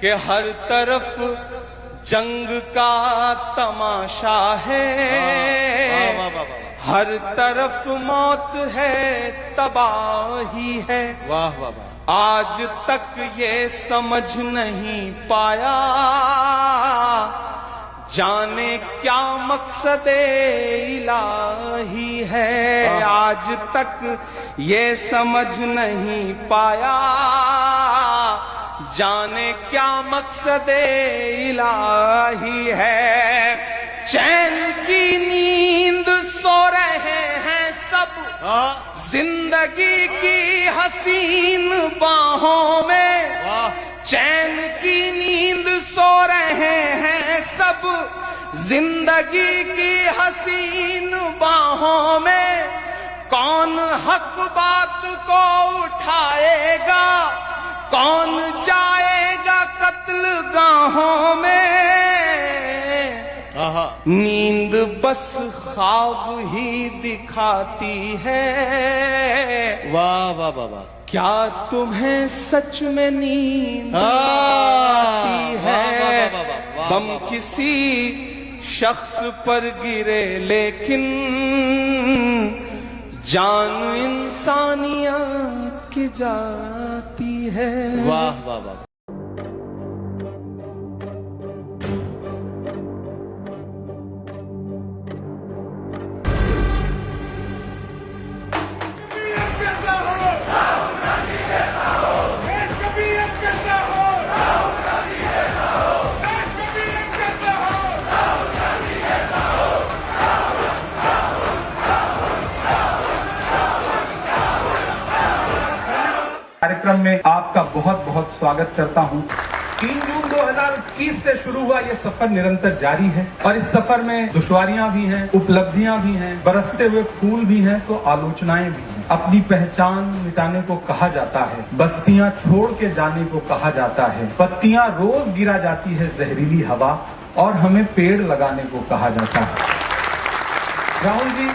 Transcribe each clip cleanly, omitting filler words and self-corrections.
कि हर तरफ जंग का तमाशा है, हर तरफ मौत है, तबाही है। वाह वाह वाह। आज तक ये समझ नहीं पाया जाने क्या मकसद इलाही है। आज तक ये समझ नहीं पाया जाने क्या मकसद इलाही है। चैन की नींद सो रहे हैं सब, जिंदगी की हसीन बाहों में। चैन की नींद सो रहे हैं सब, जिंदगी की हसीन बाहों में। कौन हक बात को उठाएगा, कौन जाएगा कत्ल गाहों में। नींद बस ख्वाब ही दिखाती है। वाह वाह वाह वाह। क्या तुम्हें सच में नींद आती है? बम किसी शख्स पर गिरे लेकिन जान इंसानियत की जाती है। वाह वाह वाह। कार्यक्रम में आपका बहुत बहुत स्वागत करता हूं। 3 जून 2021 से शुरू हुआ ये सफर निरंतर जारी है और इस सफर में दुश्वारियां भी हैं, उपलब्धियां भी हैं, बरसते हुए फूल भी हैं तो आलोचनाएं भी हैं। अपनी पहचान मिटाने को कहा जाता है, बस्तियां छोड़ के जाने को कहा जाता है, पत्तियां रोज गिरा जाती है जहरीली हवा और हमें पेड़ लगाने को कहा जाता है। राहुल जी,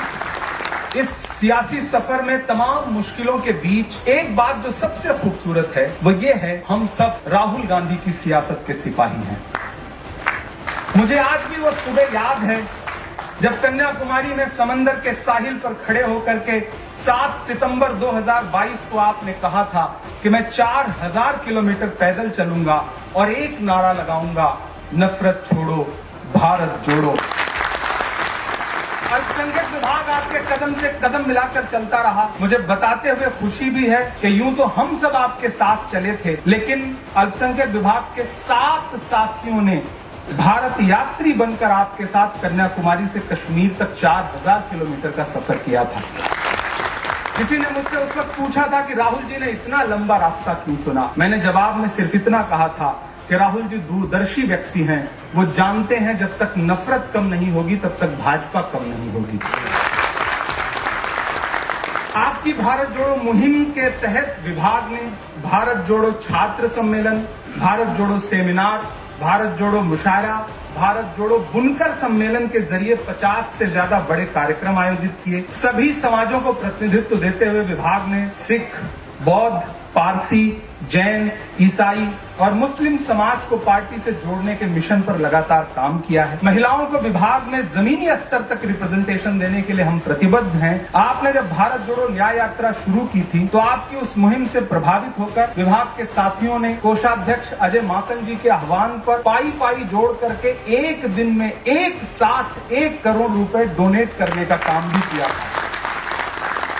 इस सियासी सफर में तमाम मुश्किलों के बीच एक बात जो सबसे खूबसूरत है वो ये है, हम सब राहुल गांधी की सियासत के सिपाही हैं। मुझे आज भी वो सुबह याद है जब कन्याकुमारी में समंदर के साहिल पर खड़े होकर के 7 सितंबर 2022 को आपने कहा था कि मैं 4000 किलोमीटर पैदल चलूंगा और एक नारा लगाऊंगा, नफरत छोड़ो, भारत जोड़ो। अल्पसंख्यक विभाग आपके कदम से कदम मिलाकर चलता रहा। मुझे बताते हुए खुशी भी है कि यूं तो हम सब आपके साथ चले थे, लेकिन अल्पसंख्यक विभाग के 7 साथियों ने भारत यात्री बनकर आपके साथ कन्याकुमारी से कश्मीर तक 4000 किलोमीटर का सफर किया था। किसी ने मुझसे उस वक्त पूछा था कि राहुल जी ने इतना लंबा रास्ता क्यों चुना। मैंने जवाब में सिर्फ इतना कहा था कि राहुल जी दूरदर्शी व्यक्ति हैं, वो जानते हैं जब तक नफरत कम नहीं होगी तब तक भाजपा कम नहीं होगी। आपकी भारत जोड़ो मुहिम के तहत विभाग ने भारत जोड़ो छात्र सम्मेलन, भारत जोड़ो सेमिनार, भारत जोड़ो मुशायरा, भारत जोड़ो बुनकर सम्मेलन के जरिए 50 से ज्यादा बड़े कार्यक्रम आयोजित किए। सभी समाजों को प्रतिनिधित्व देते हुए विभाग ने सिख, बौद्ध, पारसी, जैन, ईसाई और मुस्लिम समाज को पार्टी से जोड़ने के मिशन पर लगातार काम किया है। महिलाओं को विभाग में जमीनी स्तर तक रिप्रेजेंटेशन देने के लिए हम प्रतिबद्ध हैं। आपने जब भारत जोड़ो न्याय यात्रा शुरू की थी तो आपकी उस मुहिम से प्रभावित होकर विभाग के साथियों ने कोषाध्यक्ष अजय माकन जी के आह्वान पर पाई पाई जोड़ करके एक दिन में एक साथ 1 करोड़ रुपए डोनेट करने का काम भी किया था।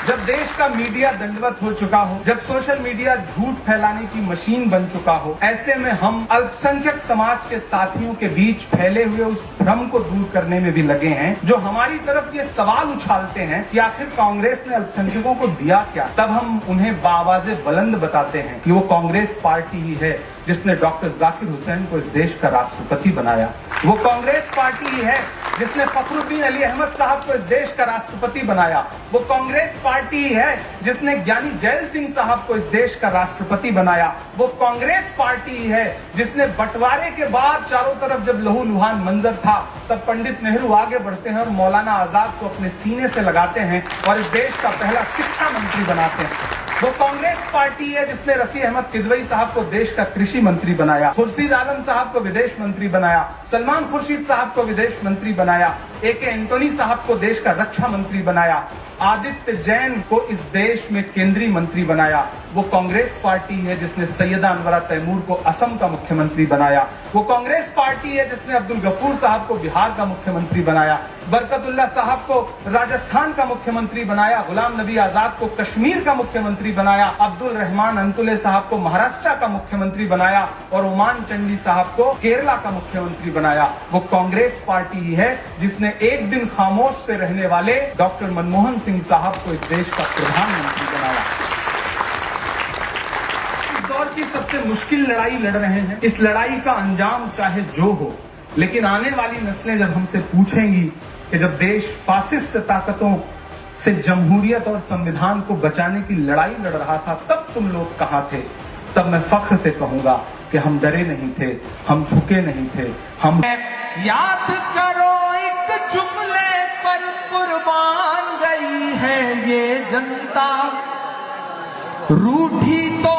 जब देश का मीडिया दंडवत हो चुका हो, जब सोशल मीडिया झूठ फैलाने की मशीन बन चुका हो, ऐसे में हम अल्पसंख्यक समाज के साथियों के बीच फैले हुए उस भ्रम को दूर करने में भी लगे हैं। जो हमारी तरफ ये सवाल उछालते हैं कि आखिर कांग्रेस ने अल्पसंख्यकों को दिया क्या, तब हम उन्हें बाआवाज़े बुलंद बताते हैं कि वो कांग्रेस पार्टी ही है जिसने डॉक्टर जाकिर हुसैन को इस देश का राष्ट्रपति बनाया। वो कांग्रेस पार्टी ही है जिसने फखरुद्दीन अली अहमद साहब को इस देश का राष्ट्रपति बनाया। वो कांग्रेस पार्टी ही है जिसने ज्ञानी जैल सिंह साहब को इस देश का राष्ट्रपति बनाया। वो कांग्रेस पार्टी ही है जिसने बंटवारे के बाद चारों तरफ जब लहूलुहान मंजर था तब पंडित नेहरू आगे बढ़ते हैं और मौलाना आजाद को अपने सीने से लगाते हैं और इस देश का पहला शिक्षा मंत्री बनाते हैं। वो कांग्रेस पार्टी है जिसने रफी अहमद किदवई साहब को देश का कृषि मंत्री बनाया, खुर्शीद आलम साहब को विदेश मंत्री बनाया, सलमान खुर्शीद साहब को विदेश मंत्री बनाया, AK एंटोनी साहब को देश का रक्षा मंत्री बनाया, आदित्य जैन को इस देश में केंद्रीय मंत्री बनाया। वो कांग्रेस पार्टी है जिसने सैयदा अनवरा तैमूर को असम का मुख्यमंत्री बनाया। वो कांग्रेस पार्टी है जिसने अब्दुल गफूर साहब को बिहार का मुख्यमंत्री बनाया, बरकतुल्लाह साहब को राजस्थान का मुख्यमंत्री बनाया, गुलाम नबी आजाद को कश्मीर का मुख्यमंत्री बनाया, अब्दुल रहमान अंतुले साहब को महाराष्ट्र का मुख्यमंत्री बनाया और ओमान चंडी साहब को केरला का मुख्यमंत्री बनाया। वो कांग्रेस पार्टी है जिसने एक दिन खामोश से रहने वाले डॉक्टर मनमोहन सिंह साहब को इस देश का प्रधानमंत्री बनाया। इस दौर की सबसे मुश्किल लड़ाई लड़ रहे हैं। इस लड़ाई का अंजाम चाहे जो हो, लेकिन आने वाली नस्लें जब हमसे पूछेंगी कि जब देश फासिस्ट ताकतों से जमहूरियत और संविधान को बचाने की लड़ाई लड़ रहा था, तब तुम लोग कहां थे, तब मैं फख्र से कहूंगा कि हम डरे नहीं थे, हम झुके नहीं थे, हम याद करो एक जुमले पर कुर्बान गई है ये जनता, रूठी तो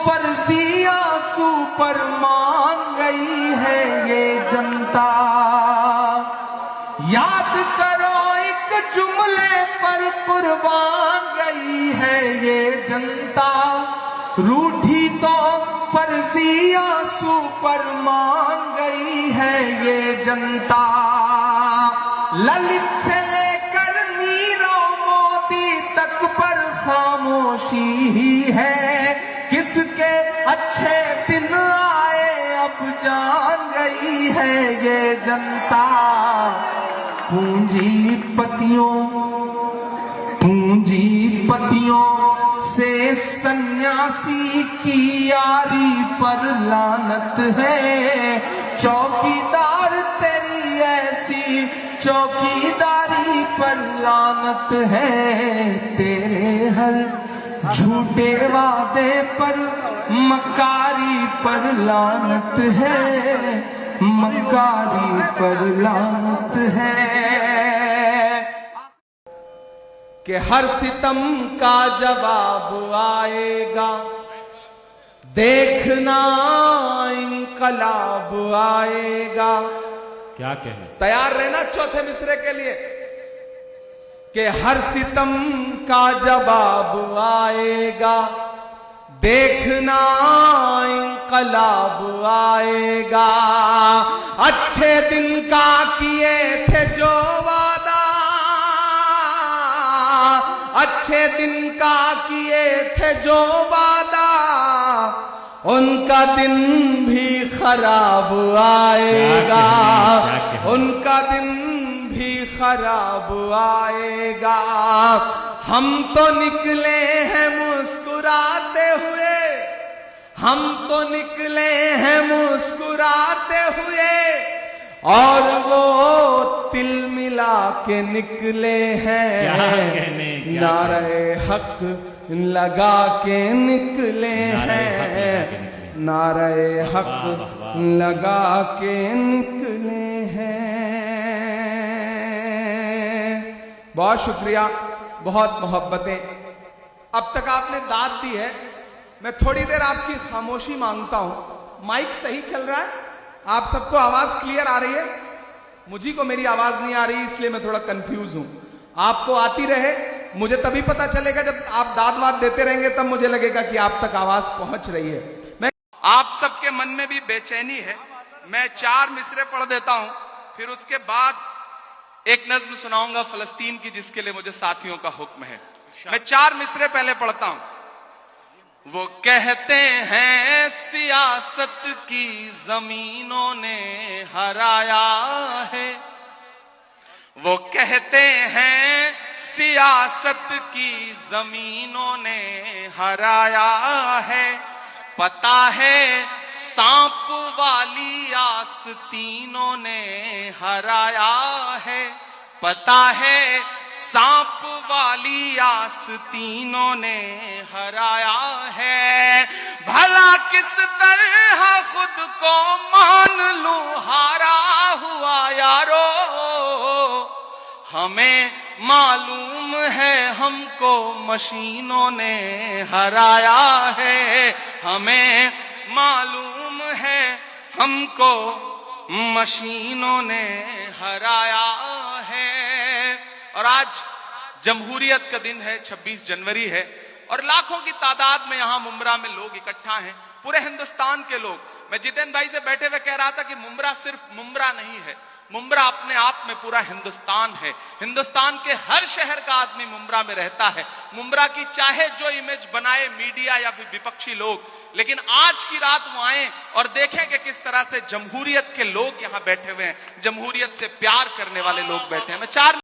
फर्जी आंसू पर मान गई है ये जनता। याद करो एक जुमले पर कुर्बान गई है ये जनता, रूठी तो फर्जी आंसू पर मान गई है ये जनता। ललित से लेकर नीरव मोदी तक पर खामोशी ही है, किसके अच्छे दिन आए अब जान गई है ये जनता। पूंजीपतियों से सन्यासी की यारी पर लानत है, चौकीदार तेरी ऐसी चौकीदारी पर लानत है, तेरे हर झूठे वादे पर मकारी पर लानत है, मकारी पर लानत है। कि हर सितम का जवाब आएगा, देखना इंकलाब आएगा। क्या कहना, तैयार रहना चौथे मिसरे के लिए। कि हर सितम का जवाब आएगा, देखना इंकलाब आएगा। अच्छे दिन का किए थे जो वादा, अच्छे दिन का किए थे जो वादा, उनका दिन भी खराब आएगा, उनका दिन भी खराब आएगा। हम तो निकले हैं मुस्कुराते हुए, हम तो निकले हैं मुस्कुराते हुए, और वो तिल मिला के निकले हैं, नारे हक लगा के निकले हैं, नारे हक लगा के निकले हैं। बहुत शुक्रिया, बहुत मोहब्बतें। अब तक आपने दाद दी है, मैं थोड़ी देर आपकी खामोशी मांगता हूं। माइक सही चल रहा है? आप सबको आवाज क्लियर आ रही है? मुझी को मेरी आवाज नहीं आ रही, इसलिए मैं थोड़ा कंफ्यूज हूं। आपको आती रहे, मुझे तभी पता चलेगा जब आप दाद वाद देते रहेंगे, तब मुझे लगेगा कि आप तक आवाज पहुंच रही है। मैं आप सबके मन में भी बेचैनी है। मैं 4 मिसरे पढ़ देता हूं, फिर उसके बाद एक नज्म सुनाऊंगा फलस्तीन की, जिसके लिए मुझे साथियों का हुक्म है। मैं 4 मिसरे पहले पढ़ता हूं। वो कहते हैं सियासत की जमीनों ने हराया है, वो कहते हैं सियासत की जमीनों ने हराया है। पता है सांप वाली आस्तीनों ने हराया है, पता है सांप वाली आस्तीनों ने हराया है। भला किस तरह खुद को मान लूं हारा हुआ यारो, हमें मालूम है हमको मशीनों ने हराया है, हमें मालूम है हमको मशीनों ने हराया है। और आज जमहूरियत का दिन है, 26 जनवरी है, और लाखों की तादाद में यहां मुंब्रा में लोग इकट्ठा हैं, पूरे हिंदुस्तान के लोग। मैं जितेंद्र भाई से बैठे हुए कह रहा था कि मुंब्रा सिर्फ मुंब्रा नहीं है, मुंब्रा अपने आप में पूरा हिंदुस्तान है। हिंदुस्तान के हर शहर का आदमी मुंब्रा में रहता है। मुंब्रा की चाहे जो इमेज बनाए मीडिया या फिर विपक्षी लोग, लेकिन आज की रात वो आए और देखें कि किस तरह से जमहूरियत के लोग यहां बैठे हुए हैं, जमहूरियत से प्यार करने वाले लोग बैठे हैं। मैं 4